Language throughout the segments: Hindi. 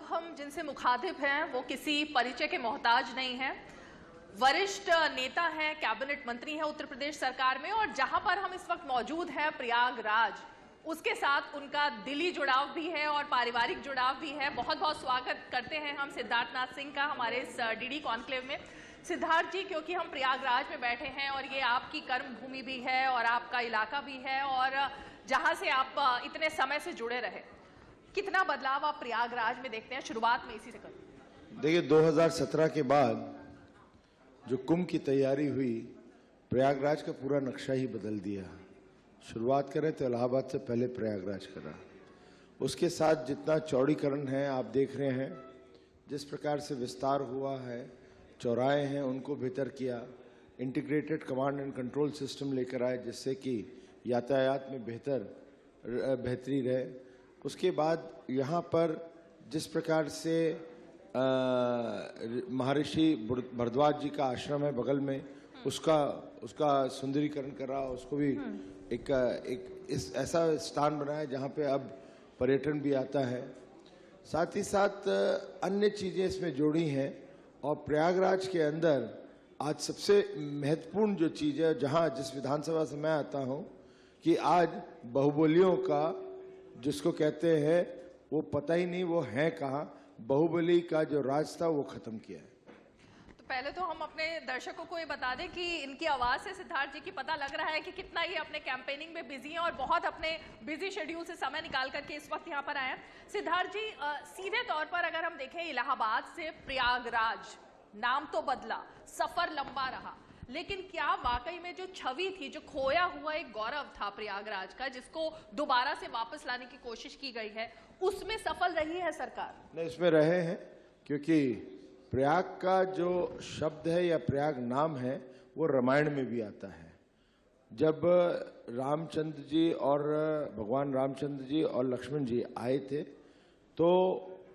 हम जिनसे मुखातिब हैं वो किसी परिचय के मोहताज नहीं हैं। वरिष्ठ नेता हैं, कैबिनेट मंत्री हैं उत्तर प्रदेश सरकार में, और जहां पर हम इस वक्त मौजूद हैं प्रयागराज, उसके साथ उनका दिली जुड़ाव भी है और पारिवारिक जुड़ाव भी है। बहुत बहुत स्वागत करते हैं हम सिद्धार्थ नाथ सिंह का हमारे इस डीडी कॉन्क्लेव में। सिद्धार्थ जी, क्योंकि हम प्रयागराज में बैठे हैं और ये आपकी कर्म भूमि भी है और आपका इलाका भी है और जहां से आप इतने समय से जुड़े रहे, कितना बदलाव आप प्रयागराज में देखते हैं? शुरुआत में इसी से करूं। देखिए, 2017 के बाद जो कुंभ की तैयारी हुई, प्रयागराज का पूरा नक्शा ही बदल दिया। शुरुआत करें तो इलाहाबाद से पहले प्रयागराज करा। उसके साथ जितना चौड़ीकरण है आप देख रहे हैं, जिस प्रकार से विस्तार हुआ है, चौराहे हैं उनको बेहतर किया, integrated command and control system लेकर आए जिससे कि यातायात में बेहतरी रहे। उसके बाद यहाँ पर जिस प्रकार से महर्षि भरद्वाज जी का आश्रम है बगल में, उसका सुंदरीकरण करा, उसको भी एक ऐसा स्थान बनाया जहाँ पे अब पर्यटन भी आता है। साथ ही साथ अन्य चीजें इसमें जोड़ी हैं। और प्रयागराज के अंदर आज सबसे महत्वपूर्ण जो चीज है, जहाँ जिस विधानसभा से मैं आता हूँ, कि आज बाहुबलियों का जिसको कहते हैं वो पता ही नहीं वो है कहाँ, बाहुबली का जो राज था वो खत्म किया है। तो पहले तो हम अपने दर्शकों को ये बता दें कि इनकी आवाज से सिद्धार्थ जी की पता लग रहा है कि कितना ये अपने कैंपेनिंग में बिजी हैं और बहुत अपने बिजी शेड्यूल से समय निकाल करके इस वक्त यहाँ पर आए हैं। सिद्धार्थ जी, सीधे तौर पर अगर हम देखें, इलाहाबाद से प्रयागराज, नाम तो बदला, सफर लंबा रहा, लेकिन क्या वाकई में जो छवि थी, जो खोया हुआ एक गौरव था प्रयागराज का, जिसको दोबारा से वापस लाने की कोशिश की गई है, उसमें सफल रही है सरकार? नहीं, इसमें रहे हैं, क्योंकि प्रयाग का जो शब्द है या प्रयाग नाम है वो रामायण में भी आता है। जब रामचंद्र जी और भगवान रामचंद्र जी और लक्ष्मण जी आए थे, तो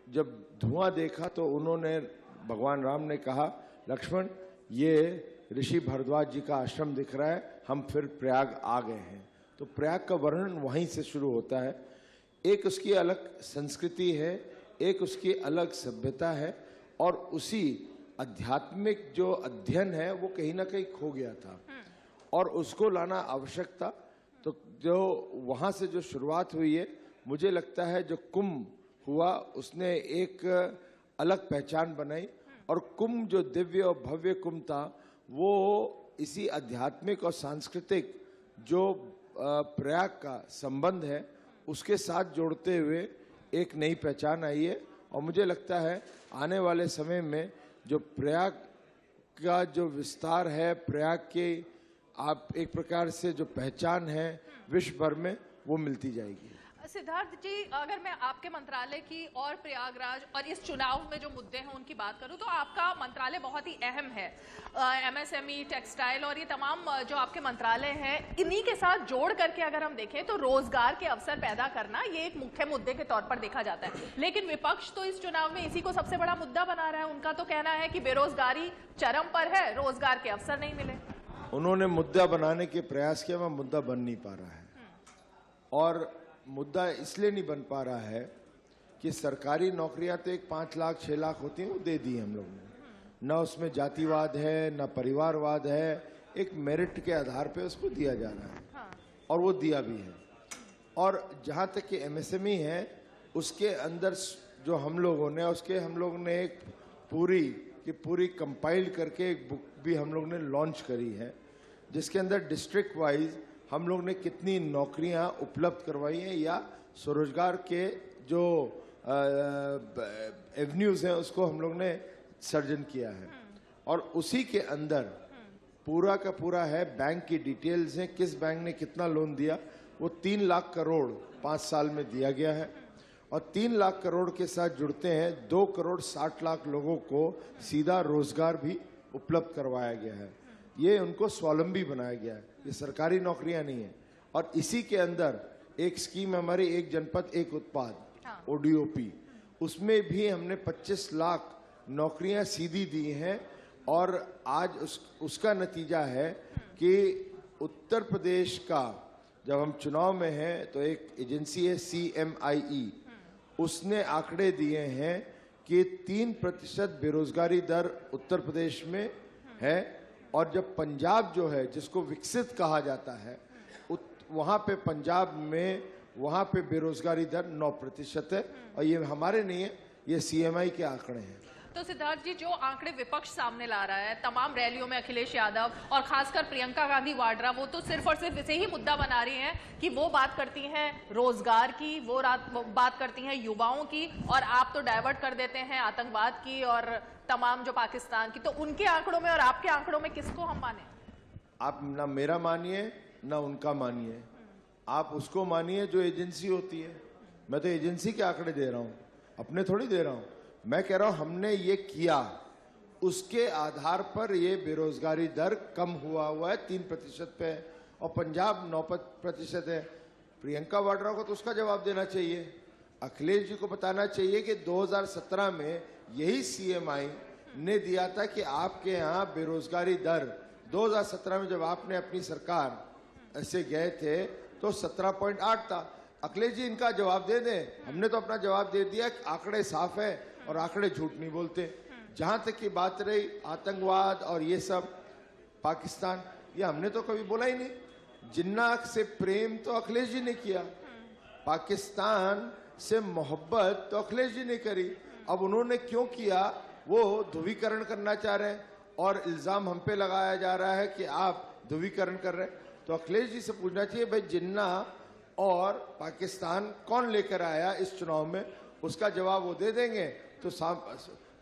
जब धुआं देखा तो उन्होंने, भगवान राम ने कहा, लक्ष्मण ये ऋषि भरद्वाज जी का आश्रम दिख रहा है, हम फिर प्रयाग आ गए हैं। तो प्रयाग का वर्णन वहीं से शुरू होता है। एक उसकी अलग संस्कृति है, एक उसकी अलग सभ्यता है, और उसी आध्यात्मिक जो अध्ययन है वो कहीं ना कहीं खो गया था और उसको लाना आवश्यक था। तो जो वहां से जो शुरुआत हुई है, मुझे लगता है जो कुंभ हुआ उसने एक अलग पहचान बनाई। और कुंभ जो दिव्य और भव्य कुंभ था, वो इसी आध्यात्मिक और सांस्कृतिक जो प्रयाग का संबंध है उसके साथ जोड़ते हुए एक नई पहचान आई है। और मुझे लगता है आने वाले समय में जो प्रयाग का जो विस्तार है, प्रयाग के आप एक प्रकार से जो पहचान है विश्व भर में, वो मिलती जाएगी। सिद्धार्थ जी, अगर मैं आपके मंत्रालय की और प्रयागराज और इस चुनाव में जो मुद्दे हैं उनकी बात करूं, तो आपका मंत्रालय बहुत ही अहम है। एमएसएमई, टेक्सटाइल और ये तमाम जो आपके मंत्रालय हैं, इन्हीं के साथ जोड़ करके अगर हम देखें तो रोजगार के अवसर पैदा करना ये एक मुख्य मुद्दे के तौर पर देखा जाता है। लेकिन विपक्ष तो इस चुनाव में इसी को सबसे बड़ा मुद्दा बना रहा है। उनका तो कहना है कि बेरोजगारी चरम पर है, रोजगार के अवसर नहीं मिले। उन्होंने मुद्दा बनाने के प्रयास किया, वह मुद्दा बन नहीं पा रहा है। और मुद्दा इसलिए नहीं बन पा रहा है कि सरकारी नौकरियां तो एक 5 लाख 6 लाख होती हैं, वो दे दी हम लोगों ने। न उसमें जातिवाद है, न परिवारवाद है, एक मेरिट के आधार पे उसको दिया जा रहा है और वो दिया भी है। और जहां तक कि एमएसएमई है, उसके अंदर जो हम लोगों ने एक पूरी कंपाइल करके एक बुक भी हम लोग ने लॉन्च करी है, जिसके अंदर डिस्ट्रिक्ट वाइज हम लोग ने कितनी नौकरियां उपलब्ध करवाई हैं या स्वरोजगार के जो एवेन्यूज हैं उसको हम लोग ने सर्जन किया है। और उसी के अंदर पूरा का पूरा है, बैंक की डिटेल्स हैं, किस बैंक ने कितना लोन दिया, वो 3 लाख करोड़ 5 साल में दिया गया है। और 3 लाख करोड़ के साथ जुड़ते हैं 2 करोड़ 60 लाख लोगों को सीधा रोजगार भी उपलब्ध करवाया गया है। ये उनको स्वावलंबी बनाया गया है, ये सरकारी नौकरियां नहीं है। और इसी के अंदर एक स्कीम हमारी, एक जनपद एक उत्पाद, ODOP, उसमें भी हमने 25 लाख नौकरियां सीधी दी हैं। और आज उसका नतीजा है कि उत्तर प्रदेश का, जब हम चुनाव में हैं तो एक एजेंसी है CMIE, उसने आंकड़े दिए हैं कि 3% बेरोजगारी दर उत्तर प्रदेश में है, और जब पंजाब जो है जिसको विकसित कहा जाता है, वहां पे पंजाब में वहां पे बेरोजगारी दर 9% है। और ये हमारे नहीं है, ये CMI के आंकड़े हैं। तो सिद्धार्थ जी, जो आंकड़े विपक्ष सामने ला रहा है, तमाम रैलियों में अखिलेश यादव और खासकर प्रियंका गांधी वाड्रा, वो तो सिर्फ और सिर्फ इसे ही मुद्दा बना रही हैं कि वो बात करती हैं रोजगार की, वो बात करती हैं युवाओं की, और आप तो डाइवर्ट कर देते हैं आतंकवाद की और तमाम जो पाकिस्तान की। तो उनके आंकड़ों में और आपके आंकड़ों में किसको हम माने? आप ना मेरा मानिए ना उनका मानिए, आप उसको मानिए जो एजेंसी होती है। मैं तो एजेंसी के आंकड़े दे रहा हूं, अपने थोड़ी दे रहा हूं। मैं कह रहा हूं हमने ये किया, उसके आधार पर ये बेरोजगारी दर कम हुआ है, 3% पे है, और पंजाब 9% है। प्रियंका वाड्रा को तो उसका जवाब देना चाहिए। अखिलेश जी को बताना चाहिए कि 2017 में यही CMI ने दिया था कि आपके यहाँ बेरोजगारी दर 2017 में जब आपने अपनी सरकार से गए थे तो 17.8 था। अखिलेश जी इनका जवाब दे दें। हमने तो अपना जवाब दे दिया, आंकड़े साफ है और आंकड़े झूठ नहीं बोलते। जहां तक की बात रही आतंकवाद और ये सब पाकिस्तान, ये हमने तो कभी बोला ही नहीं। जिन्ना से प्रेम तो अखिलेश जी ने किया, पाकिस्तान से मोहब्बत तो अखिलेश जी ने करी। अब उन्होंने क्यों किया, वो ध्रुवीकरण करना चाह रहे हैं और इल्जाम हम पे लगाया जा रहा है कि आप ध्रुवीकरण कर रहे हैं। तो अखिलेश जी से पूछना चाहिए, भाई जिन्ना और पाकिस्तान कौन लेकर आया इस चुनाव में, उसका जवाब वो दे देंगे तो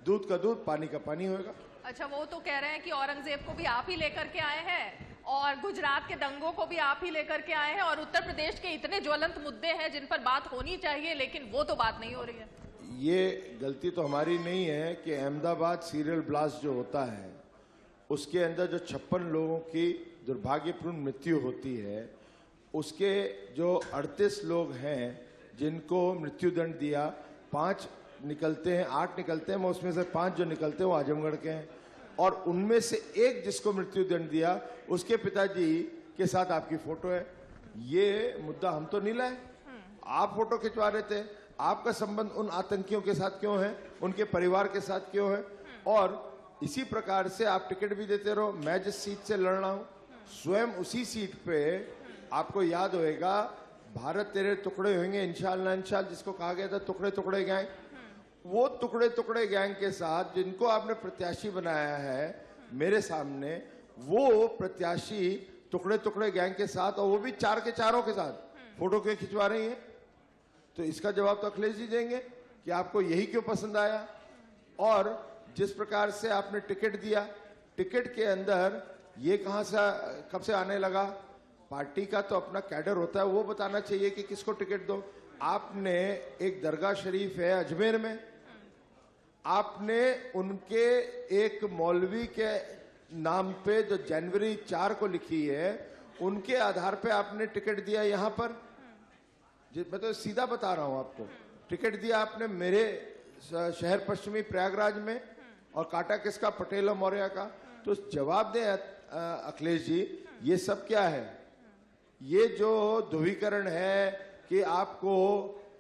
दूध का दूध पानी का पानी होगा। अच्छा, वो तो कह रहे हैं कि औरंगजेब को भी आप ही लेकर के आए हैं और गुजरात के दंगों को भी आप ही लेकर के आए हैं, और उत्तर प्रदेश के इतने ज्वलंत मुद्दे हैं जिन पर बात होनी चाहिए, लेकिन वो तो बात नहीं हो रही है। ये गलती तो हमारी नहीं है कि अहमदाबाद सीरियल ब्लास्ट जो होता है उसके अंदर जो 56 लोगों की दुर्भाग्यपूर्ण मृत्यु होती है, उसके जो 38 लोग हैं जिनको मृत्युदंड दिया, 5 निकलते हैं, 8 निकलते हैं, मैं उसमें से 5 जो निकलते हैं वो आजमगढ़ के हैं, और उनमें से एक जिसको मृत्युदंड दिया उसके पिताजी के साथ आपकी फोटो है। ये मुद्दा हम तो नहीं लाए, आप फोटो खिंचवा रहे थे। आपका संबंध उन आतंकियों के साथ क्यों है, उनके परिवार के साथ क्यों है? और इसी प्रकार से आप टिकट भी देते रहो। मैं जिस सीट से लड़ रहा हूं, स्वयं उसी सीट पे आपको याद होएगा, भारत तेरे टुकड़े होंगे इंशाअल्लाह इंशाअल्लाह, जिसको कहा गया था टुकड़े टुकड़े गैंग, वो टुकड़े टुकड़े गैंग के साथ जिनको आपने प्रत्याशी बनाया है मेरे सामने, वो प्रत्याशी टुकड़े टुकड़े गैंग के साथ, और वो भी 4 के चारों के साथ फोटो क्यों खिंचवा रही है? तो इसका जवाब तो अखिलेश जी देंगे कि आपको यही क्यों पसंद आया। और जिस प्रकार से आपने टिकट दिया, टिकट के अंदर ये कहां से कब से आने लगा? पार्टी का तो अपना कैडर होता है, वो बताना चाहिए कि किसको टिकट दो। आपने एक दरगाह शरीफ है अजमेर में, आपने उनके एक मौलवी के नाम पे जो जनवरी 4 को लिखी है, उनके आधार पे आपने टिकट दिया। यहां पर मैं तो सीधा बता रहा हूं आपको, टिकट दिया आपने मेरे शहर पश्चिमी प्रयागराज में, और काटा किसका? पटेल और मौर्य का। तो जवाब दें अखिलेश जी, ये सब क्या है? ये जो ध्रुवीकरण है कि आपको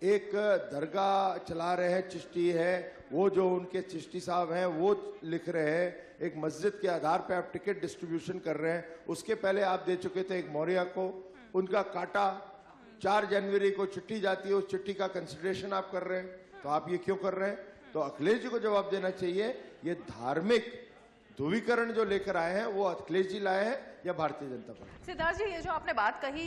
एक दरगाह चला रहे हैं, चिश्ती है, वो जो उनके चिश्ती साहब हैं वो लिख रहे हैं, एक मस्जिद के आधार पे आप टिकट डिस्ट्रीब्यूशन कर रहे हैं। उसके पहले आप दे चुके थे एक मौर्य को, उनका काटा 4 जनवरी को चिट्ठी जाती है, उस चिट्ठी का कंसिडरेशन आप कर रहे हैं। तो आप ये क्यों कर रहे हैं? तो अखिलेश जी को जवाब देना चाहिए। ये धार्मिक ध्रुवीकरण जो लेकर आए हैं वो अखिलेश जी लाए हैं या भारतीय जनता पार्टी? सिद्धार्थ जी, ये जो आपने बात कही,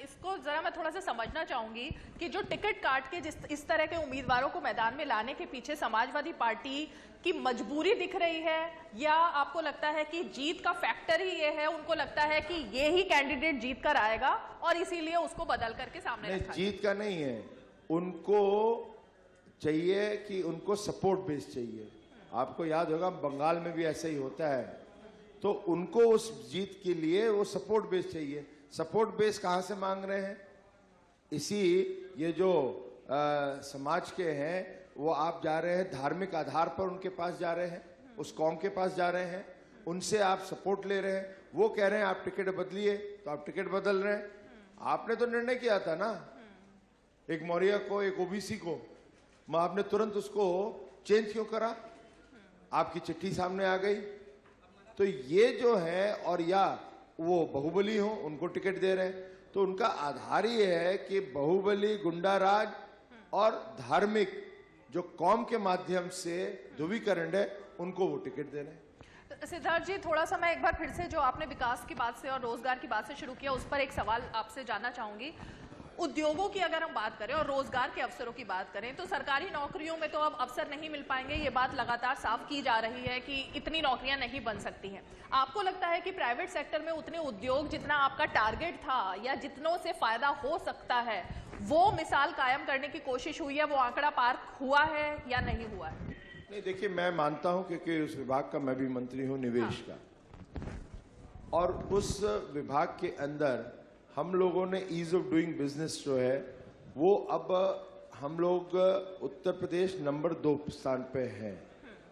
इसको जरा मैं थोड़ा सा समझना चाहूंगी कि जो टिकट काट के इस तरह के उम्मीदवारों को मैदान में लाने के पीछे समाजवादी पार्टी की मजबूरी दिख रही है, या आपको लगता है कि जीत का फैक्टर ही ये है, उनको लगता है कि ये ही कैंडिडेट जीत कर आएगा और इसीलिए उसको बदल करके सामने रखा है? जीत का नहीं है, उनको चाहिए कि उनको सपोर्ट बेस चाहिए। आपको याद होगा बंगाल में भी ऐसा ही होता है, तो उनको उस जीत के लिए वो सपोर्ट बेस चाहिए। सपोर्ट बेस कहां से मांग रहे हैं? इसी ये जो समाज के हैं वो आप जा रहे हैं, धार्मिक आधार पर उनके पास जा रहे हैं, उस कौम के पास जा रहे हैं, उनसे आप सपोर्ट ले रहे हैं। वो कह रहे हैं आप टिकट बदलिए, तो आप टिकट बदल रहे हैं। आपने तो निर्णय किया था ना, एक मौर्य को, एक ओबीसी को, आपने तुरंत उसको चेंज क्यों करा? आपकी चिट्ठी सामने आ गई। तो ये जो है, और या वो बाहुबली हो, उनको टिकट दे रहे हैं, तो उनका आधार ये है कि बाहुबली, गुंडाराज और धार्मिक जो कौम के माध्यम से ध्रुवीकरण है, उनको वो टिकट दे रहे हैं। सिद्धार्थ जी, थोड़ा सा मैं एक बार फिर से जो आपने विकास की बात से और रोजगार की बात से शुरू किया, उस पर एक सवाल आपसे जानना चाहूंगी। उद्योगों की अगर हम बात करें और रोजगार के अवसरों की बात करें, तो सरकारी नौकरियों में तो अब अवसर नहीं मिल पाएंगे, ये बात लगातार साफ की जा रही है कि इतनी नौकरियां नहीं बन सकती हैं। आपको लगता है कि प्राइवेट सेक्टर में उतने उद्योग जितना आपका टारगेट था या जितनों से फायदा हो सकता है, वो मिसाल कायम करने की कोशिश हुई है, वो आंकड़ा पार हुआ है या नहीं हुआ है? नहीं, देखिए, मैं मानता हूं क्योंकि उस विभाग का मैं भी मंत्री हूं, निवेश का, और उस विभाग के अंदर हम लोगों ने ईज ऑफ डूइंग बिजनेस जो है वो अब हम लोग उत्तर प्रदेश नंबर 2 स्थान पे हैं,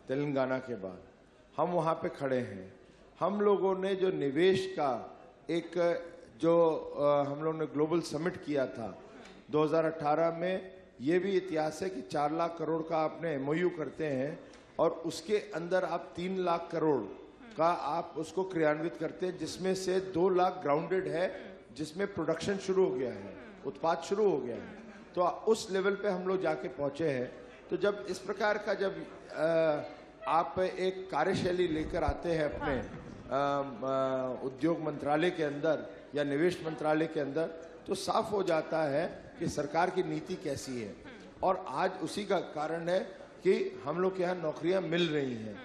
तेलंगाना के बाद हम वहां पे खड़े हैं। हम लोगों ने जो निवेश का एक जो हम लोगों ने ग्लोबल समिट किया था 2018 में, ये भी इतिहास है कि 4 लाख करोड़ का आपने एमओयू करते हैं और उसके अंदर आप 3 लाख करोड़ का आप उसको क्रियान्वित करते हैं, जिसमें से 2 लाख ग्राउंडेड है, जिसमें प्रोडक्शन शुरू हो गया है, उत्पाद शुरू हो गया है। तो उस लेवल पे हम लोग जाके पहुंचे हैं। तो जब इस प्रकार का जब आप एक कार्यशैली लेकर आते हैं अपने उद्योग मंत्रालय के अंदर या निवेश मंत्रालय के अंदर, तो साफ हो जाता है कि सरकार की नीति कैसी है। और आज उसी का कारण है कि हम लोग के यहाँ नौकरियां मिल रही हैं।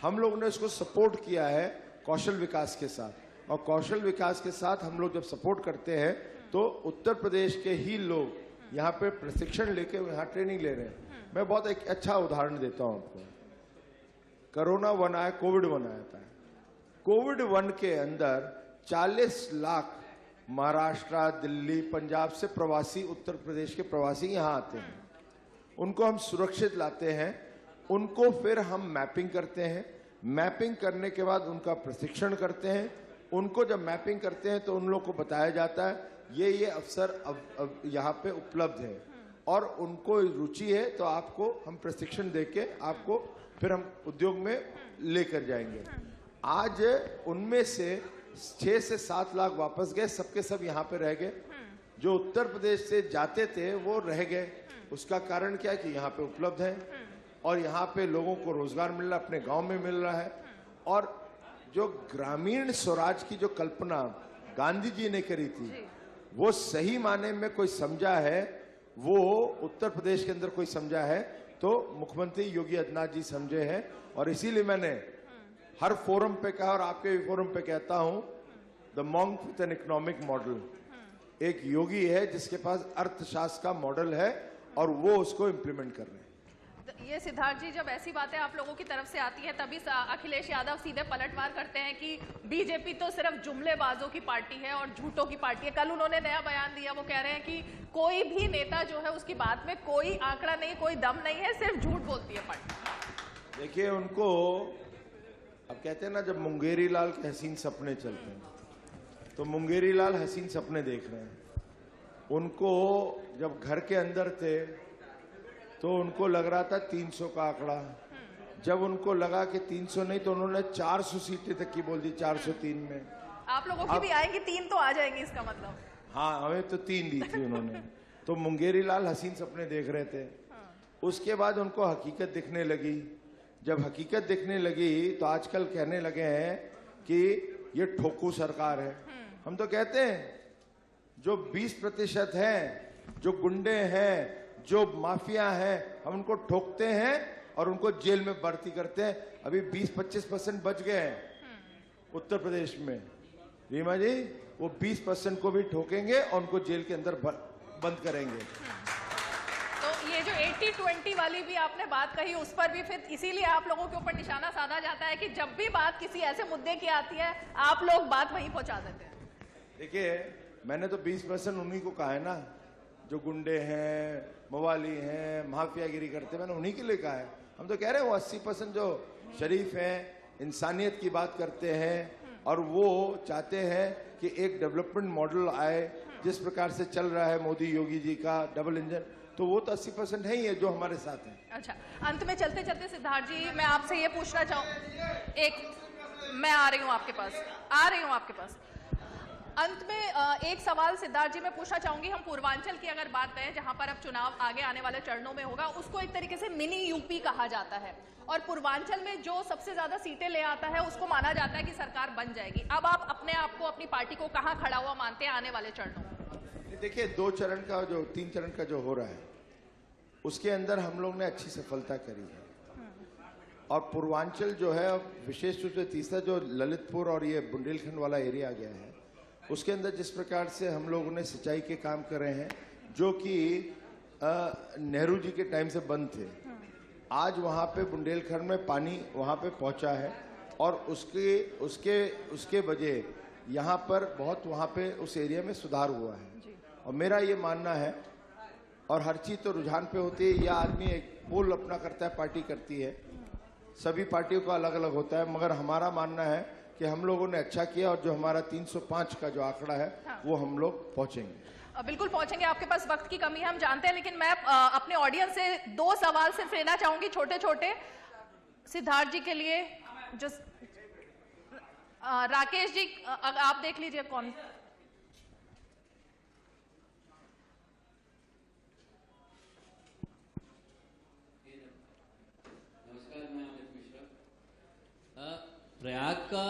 हम लोग ने इसको सपोर्ट किया है कौशल विकास के साथ, और कौशल विकास के साथ हम लोग जब सपोर्ट करते हैं तो उत्तर प्रदेश के ही लोग यहाँ पे प्रशिक्षण लेके यहाँ ट्रेनिंग ले रहे हैं। मैं बहुत एक अच्छा उदाहरण देता हूँ आपको। कोरोना 1 आया, कोविड 1 आया था। कोविड 1 के अंदर 40 लाख महाराष्ट्र, दिल्ली, पंजाब से प्रवासी, उत्तर प्रदेश के प्रवासी यहाँ आते हैं। उनको हम सुरक्षित लाते हैं, उनको फिर हम मैपिंग करते हैं, मैपिंग करने के बाद उनका प्रशिक्षण करते हैं। उनको जब मैपिंग करते हैं तो उन लोग को बताया जाता है ये अवसर अब यहाँ पे उपलब्ध है, और उनको रुचि है तो आपको हम प्रशिक्षण देके आपको फिर हम उद्योग में लेकर जाएंगे। आज उनमें से 6 से 7 लाख वापस गए, सबके सब यहाँ पे रह गए। जो उत्तर प्रदेश से जाते थे वो रह गए। उसका कारण क्या है कि यहाँ पे उपलब्ध है और यहाँ पे लोगों को रोजगार मिल रहा है, अपने गांव में मिल रहा है। और जो ग्रामीण स्वराज की जो कल्पना गांधी जी ने करी थी, वो सही माने में कोई समझा है, वो उत्तर प्रदेश के अंदर कोई समझा है तो मुख्यमंत्री योगी आदित्यनाथ जी समझे हैं। और इसीलिए मैंने हर फोरम पे कहा और आपके भी फोरम पे कहता हूं, the monk with an economic model. एक योगी है जिसके पास अर्थशास्त्र का मॉडल है और वो उसको इम्प्लीमेंट कर रहे हैं। ये सिद्धार्थ जी, जब ऐसी बातें आप लोगों की तरफ से आती हैं तभी अखिलेश यादव सीधे पलटवार करते हैं कि बीजेपी तो सिर्फ जुमलेबाजों की पार्टी है और झूठों की पार्टी है। कल उन्होंने नया बयान दिया, वो कह रहे हैं कि कोई भी नेता जो है उसकी बात में कोई आंकड़ा नहीं, कोई दम नहीं है, सिर्फ झूठ बोलती है पार्टी। देखिए, उनको अब कहते हैं ना, जब मुंगेरी लाल के हसीन सपने चलते हैं तो मुंगेरी लाल हसीन सपने देख रहे हैं। उनको जब घर के अंदर थे तो उनको लग रहा था 300 का आंकड़ा। जब उनको लगा कि 300 नहीं तो उन्होंने 400 सीटें तक की बोल दी, 403 में। आप लोगों की भी आएंगी, 3 तो आ जाएंगी इसका मतलब। हाँ, हमें तो 3 दी थी उन्होंने। तो मुंगेरी लाल हसीन सपने देख रहे थे। उसके बाद उनको हकीकत दिखने लगी। जब हकीकत दिखने लगी तो आजकल कहने लगे हैं कि ये ठोकू सरकार है। हम तो कहते हैं जो 20% हैं, जो गुंडे हैं, जो माफिया हैं, हम उनको ठोकते हैं और उनको जेल में भर्ती करते हैं। अभी 20-25% बच गए हैं उत्तर प्रदेश में। रीमा जी, वो 20% को भी ठोकेंगे और उनको जेल के अंदर बंद करेंगे। तो ये जो 80-20 वाली भी आपने बात कही, उस पर भी फिर इसीलिए आप लोगों के ऊपर निशाना साधा जाता है कि जब भी बात किसी ऐसे मुद्दे की आती है आप लोग बात वहीं पहुंचा देते हैं। देखिए, मैंने तो 20% उन्हीं को कहा है ना, जो गुंडे हैं, मवाली हैं, माफियागिरी करते हैं, मैंने उन्हीं के लिए कहा है। हम तो कह रहे हैं वो 80% जो शरीफ हैं, इंसानियत की बात करते हैं और वो चाहते हैं कि एक डेवलपमेंट मॉडल आए जिस प्रकार से चल रहा है मोदी योगी जी का डबल इंजन। तो वो तो 80% है ही है जो हमारे साथ है। अच्छा, अंत में चलते चलते सिद्धार्थ जी, मैं आपसे ये पूछना मैं आ रही हूँ आपके पास। अंत में एक सवाल सिद्धार्थ जी मैं पूछना चाहूंगी। हम पूर्वांचल की अगर बात करें, जहां पर अब चुनाव आगे आने वाले चरणों में होगा, उसको एक तरीके से मिनी यूपी कहा जाता है, और पूर्वांचल में जो सबसे ज्यादा सीटें ले आता है उसको माना जाता है कि सरकार बन जाएगी। अब आप अपने आप को, अपनी पार्टी को कहां खड़ा हुआ मानते हैं आने वाले चरणों में? देखिए, 3 चरण का जो हो रहा है उसके अंदर हम लोग ने अच्छी सफलता करी है, और पूर्वांचल जो है, विशेष रूप से तीसरा जो ललितपुर और ये बुंदेलखंड वाला एरिया आ गया है, उसके अंदर जिस प्रकार से हम लोगों ने सिंचाई के काम कर रहे हैं जो कि नेहरू जी के टाइम से बंद थे, आज वहां पे बुंदेलखंड में पानी वहां पे पहुंचा है, और उसके वजह यहाँ पर बहुत वहां पे उस एरिया में सुधार हुआ है। और मेरा ये मानना है, और हर चीज तो रुझान पे होती है, या आदमी एक पोल अपना करता है, पार्टी करती है, सभी पार्टियों का अलग अलग होता है, मगर हमारा मानना है कि हम लोगों ने अच्छा किया, और जो हमारा 305 का जो आंकड़ा है वो हम लोग पहुंचेंगे। बिल्कुल पहुंचेंगे। आपके पास वक्त की कमी है, हम जानते हैं, लेकिन मैं अपने ऑडियंस से 2 सवाल सिर्फ लेना चाहूंगी, छोटे छोटे, सिद्धार्थ जी के लिए। जो राकेश जी, आप देख लीजिए कौन। प्रयाग का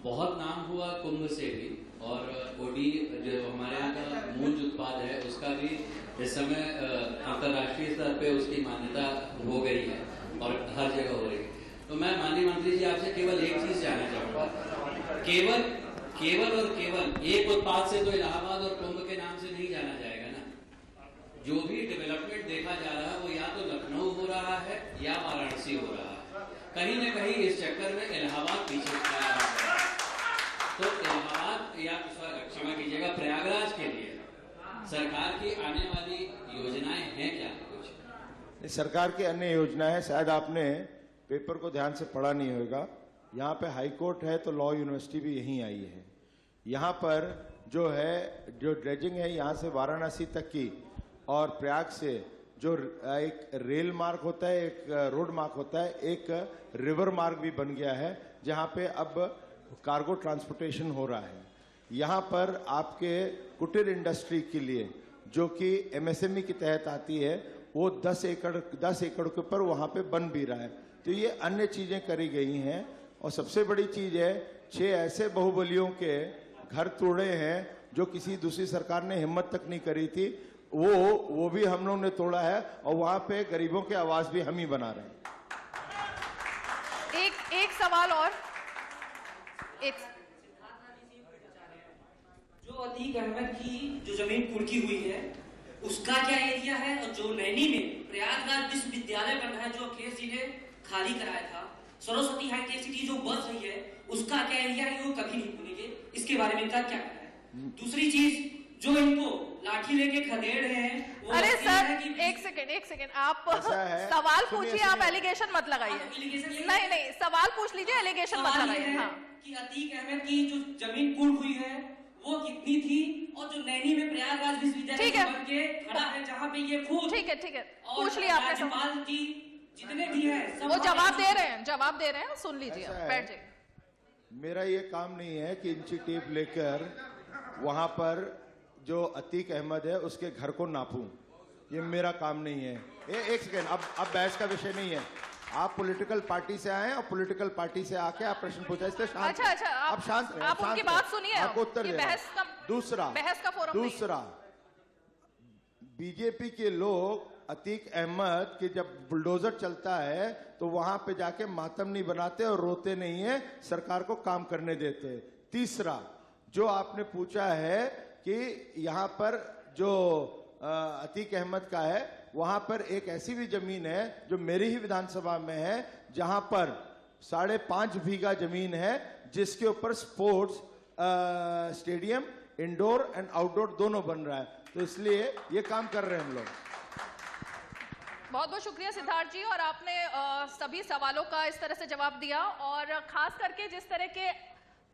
बहुत नाम हुआ कुंभ से भी, और ओडी जो हमारे यहाँ का मूल उत्पाद है उसका भी इस समय अंतर्राष्ट्रीय स्तर पे उसकी मान्यता हो गई है और हर जगह हो रही है। तो मैं माननीय मंत्री जी आपसे केवल एक चीज जानना चाहूंगा, केवल और केवल एक उत्पाद से तो इलाहाबाद और कुंभ के नाम से नहीं जाना जाएगा ना। जो भी डेवलपमेंट देखा जा रहा है वो या तो लखनऊ हो रहा है या वाराणसी हो रहा है, कहीं न कहीं इस चक्कर में इलाहाबाद पीछे खड़ा है। तो इलाहाबाद, या क्षमा कीजिएगा, प्रयागराज के लिए सरकार की आने वाली योजनाएं हैं क्या? कुछ सरकार की अन्य योजनाएं हैं, शायद आपने पेपर को ध्यान से पढ़ा नहीं होगा। यहाँ पे हाई कोर्ट है तो लॉ यूनिवर्सिटी भी यहीं आई है। यहाँ पर जो है, जो ड्रेजिंग है यहाँ से वाराणसी तक की, और प्रयाग से जो एक रेल मार्ग होता है, एक रोड मार्ग होता है, एक रिवर मार्ग भी बन गया है, जहाँ पे अब कार्गो ट्रांसपोर्टेशन हो रहा है। यहाँ पर आपके कुटीर इंडस्ट्री के लिए, जो कि एमएसएमई के तहत आती है, वो 10 एकड़ के ऊपर वहाँ पे बन भी रहा है। तो ये अन्य चीजें करी गई हैं, और सबसे बड़ी चीज है 6 ऐसे बाहुबलियों के घर तोड़े हैं जो किसी दूसरी सरकार ने हिम्मत तक नहीं करी थी, वो भी हम लोग ने तोड़ा है, और वहां पे गरीबों की आवाज भी हम ही बना रहे हैं। एक सवाल और, जो अतीक अहमद की जो जमीन कुर्की हुई है उसका क्या एरिया है, और जो नैनी में प्रयागराज विश्वविद्यालय बन रहा है जो अखिलेश जी ने खाली कराया था, सरस्वती हाईटेक सिटी जो बस रही है उसका क्या एरिया है, वो कभी नहीं भूलेंगे। इसके बारे में इनका क्या कहना है? दूसरी चीज, जो इनको लाठी लेके खदेड़ रहे हैं, अरे सर एक सेकेंड, आप सवाल पूछिए, आप एलिगेशन मत लगाइए। नहीं, सवाल पूछ लीजिए, एलिगेशन मत लगाइए। हाँ, कि अतीक अहमद की जो जमीन कुर्क हुई है वो कितनी थी, और जो नैनी में प्रयागराज विश्वविद्यालय बन के खड़ा है जहाँ पे ये खुद, ठीक है, पूछ लिया आपने सवाल की जितने भी है वो जवाब दे रहे हैं, सुन लीजिए, बैठ जाइए। मेरा ये काम नहीं है कि इंची टेप लेकर वहां पर जो अतीक अहमद है उसके घर को नापूं, ये मेरा काम नहीं है। एक सेकेंड, अब बहस का विषय नहीं है। आप पॉलिटिकल पार्टी से आए और पॉलिटिकल पार्टी से आके आप प्रश्न पूछा, इसलिए शांत। अच्छा, आप शांत रहे, आप उनकी बात सुनिए, आपको उत्तर देना। बहस का फोरम दूसरा, बीजेपी के लोग अतीक अहमद के जब बुलडोजर चलता है तो वहां पे जाके मातम नहीं बनाते और रोते नहीं है, सरकार को काम करने देते। तीसरा, जो आपने पूछा है कि यहाँ पर जो अतीक अहमद का है, वहां पर एक ऐसी भी जमीन है जो मेरी ही विधानसभा में है, जहां पर 5.5 बीघा जमीन है, जिसके ऊपर sports stadium indoor and outdoor दोनों बन रहा है। तो इसलिए ये काम कर रहे हैं हम लोग। बहुत बहुत शुक्रिया सिद्धार्थ जी, और आपने सभी सवालों का इस तरह से जवाब दिया, और खास करके जिस तरह के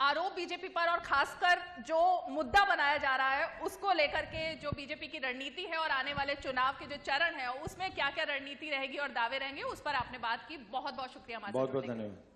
आरोप बीजेपी पर और खासकर जो मुद्दा बनाया जा रहा है उसको लेकर के जो बीजेपी की रणनीति है और आने वाले चुनाव के जो चरण है उसमें क्या क्या रणनीति रहेगी और दावे रहेंगे, उस पर आपने बात की। बहुत बहुत शुक्रिया हमारे साथ बहुत बहुत जुड़ने के लिए। धन्यवाद।